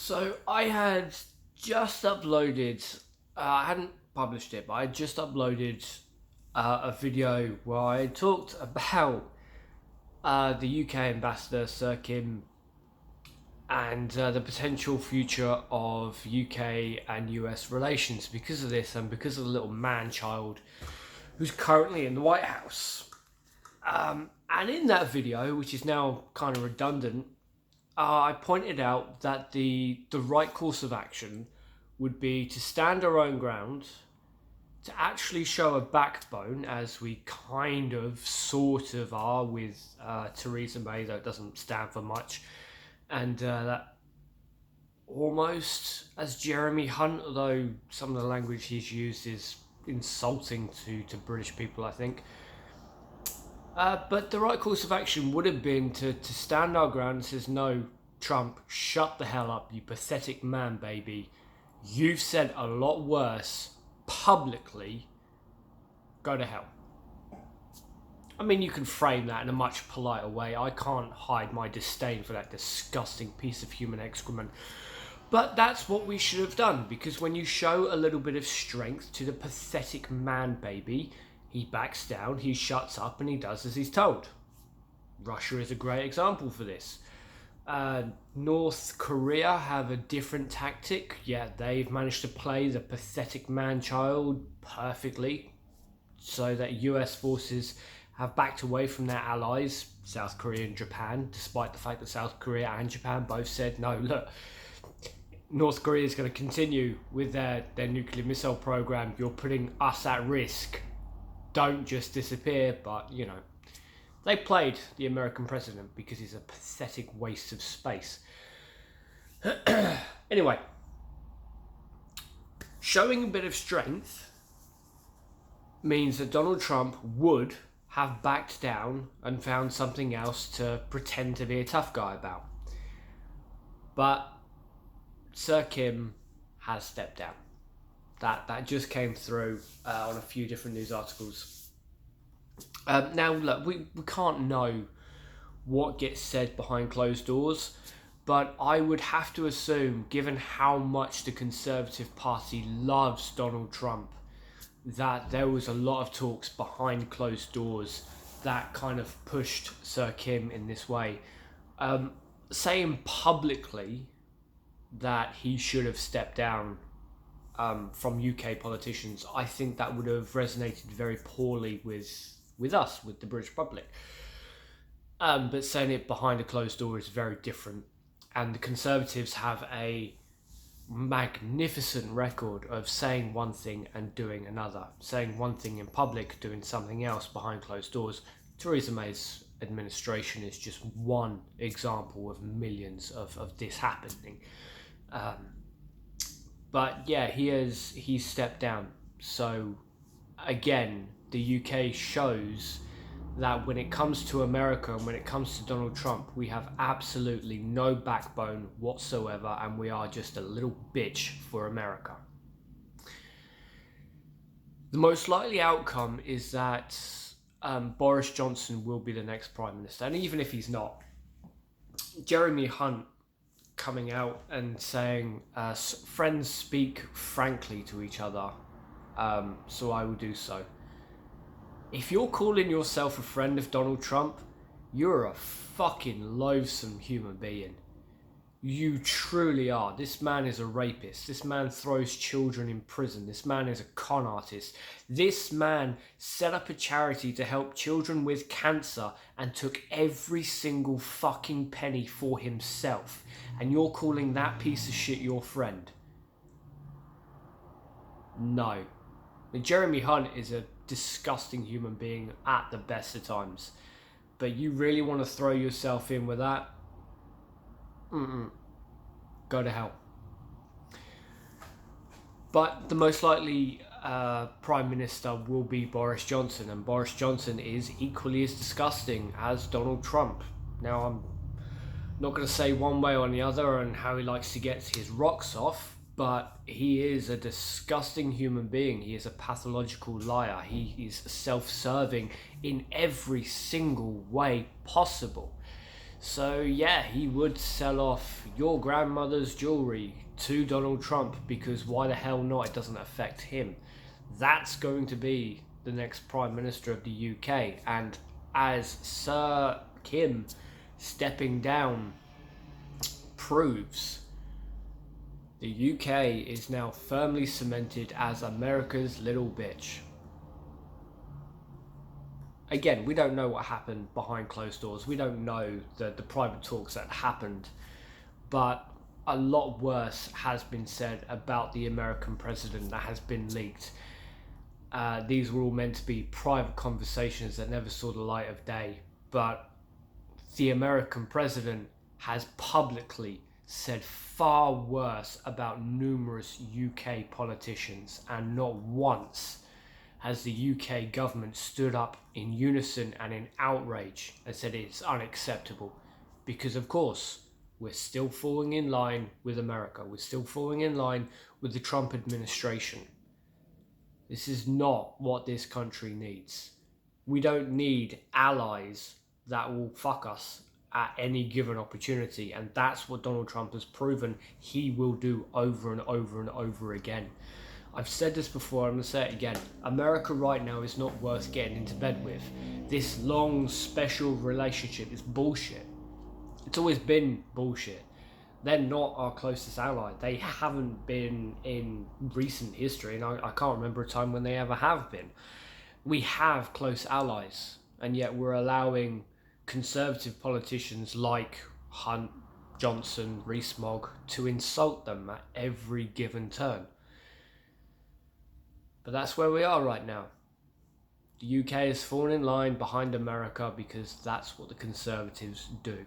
So I had just uploaded, I hadn't published it, but I just uploaded a video where I talked about the UK ambassador, Sir Kim, and the potential future of UK and US relations because of this and because of the little man-child who's currently in the White House. And in that video, which is now kind of redundant, I pointed out that the right course of action would be to stand our own ground, to actually show a backbone, as we kind of sort of are with Theresa May, though it doesn't stand for much, and that almost as Jeremy Hunt, although some of the language he's used is insulting to British people, I think. But the right course of action would have been to stand our ground and says, no, Trump, shut the hell up, you pathetic man, baby. You've said a lot worse publicly. Go to hell. I mean, you can frame that in a much politer way. I can't hide my disdain for that disgusting piece of human excrement. But that's what we should have done, because when you show a little bit of strength to the pathetic man, baby, he backs down, he shuts up, and he does as he's told. Russia is a great example for this. North Korea have a different tactic. Yeah, they've managed to play the pathetic man-child perfectly, so that US forces have backed away from their allies, South Korea and Japan, despite the fact that South Korea and Japan both said, no, look, North Korea is going to continue with their nuclear missile program. You're putting us at risk. Don't just disappear. But, you know, they played the American president because he's a pathetic waste of space. Anyway, showing a bit of strength means that Donald Trump would have backed down and found something else to pretend to be a tough guy about. But Sir Kim has stepped down. That just came through on a few different news articles. Now, look, we can't know what gets said behind closed doors, but I would have to assume, given how much the Conservative Party loves Donald Trump, that there was a lot of talks behind closed doors that kind of pushed Sir Kim in this way. Saying publicly that he should have stepped down from UK politicians, I think that would have resonated very poorly with us, with the British public. But saying it behind a closed door is very different. And the Conservatives have a magnificent record of saying one thing and doing another. Saying one thing in public, doing something else behind closed doors. Theresa May's administration is just one example of millions of this happening. But yeah, he's stepped down. So again, the UK shows that when it comes to America and when it comes to Donald Trump, we have absolutely no backbone whatsoever, and we are just a little bitch for America. The most likely outcome is that Boris Johnson will be the next Prime Minister, and even if he's not, Jeremy Hunt coming out and saying, friends speak frankly to each other, so I will do so. If you're calling yourself a friend of Donald Trump, you're a fucking loathsome human being. You truly are. This man is a rapist. This man throws children in prison. This man is a con artist. This man set up a charity to help children with cancer and took every single fucking penny for himself. And you're calling that piece of shit your friend? No. Jeremy Hunt is a disgusting human being at the best of times. But you really want to throw yourself in with that? Go to hell. But the most likely Prime Minister will be Boris Johnson, and Boris Johnson is equally as disgusting as Donald Trump. Now, I'm not going to say one way or the other on how he likes to get his rocks off, but he is a disgusting human being. He is a pathological liar. He is self-serving in every single way possible. So yeah, he would sell off your grandmother's jewelry to Donald Trump because why the hell not? It doesn't affect him. That's going to be the next Prime Minister of the UK. And as Sir Kim stepping down proves, the UK is now firmly cemented as America's little bitch. Again, we don't know what happened behind closed doors. We don't know the private talks that happened. But a lot worse has been said about the American president that has been leaked. These were all meant to be private conversations that never saw the light of day. But the American president has publicly said far worse about numerous UK politicians, and not once has the UK government stood up in unison and in outrage and said it's unacceptable. Because of course, we're still falling in line with America. We're still falling in line with the Trump administration. This is not what this country needs. We don't need allies that will fuck us at any given opportunity, and that's what Donald Trump has proven he will do over and over and over again. I've said this before, I'm going to say it again. America right now is not worth getting into bed with. This long, special relationship is bullshit. It's always been bullshit. They're not our closest ally. They haven't been in recent history, and I can't remember a time when they ever have been. We have close allies, and yet we're allowing conservative politicians like Hunt, Johnson, Rees-Mogg to insult them at every given turn. But that's where we are right now. The UK has fallen in line behind America because that's what the Conservatives do.